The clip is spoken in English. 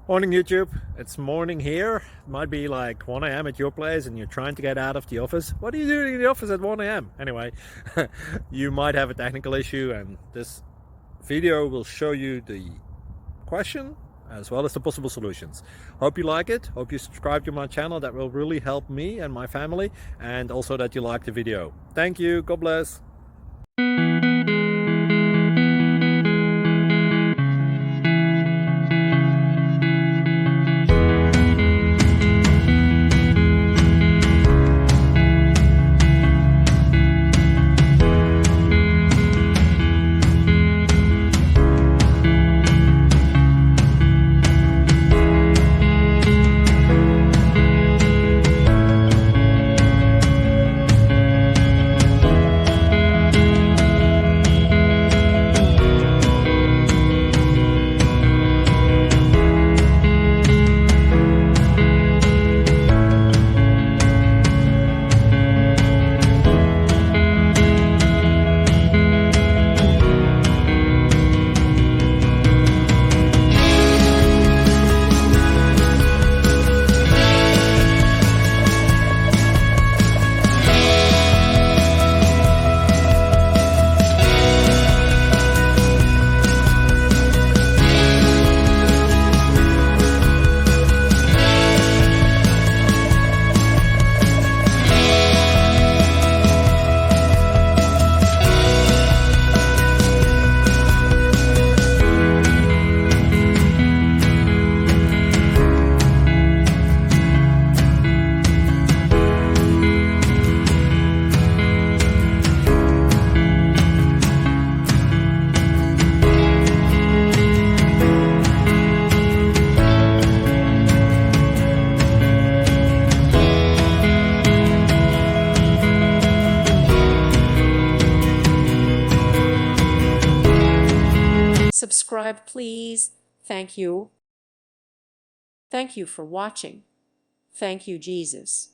Morning YouTube, it's morning here. It might be like 1 a.m. at your place and you're trying to get out of the office. What are you doing in the office at 1 a.m? Anyway, you might have a technical issue and this video will show you the question as well as the possible solutions. Hope you like it, hope you subscribe to my channel. That will really help me and my family, and also that you like the video. Thank you, God bless. Subscribe, please. Thank you. Thank you for watching. Thank you, Jesus.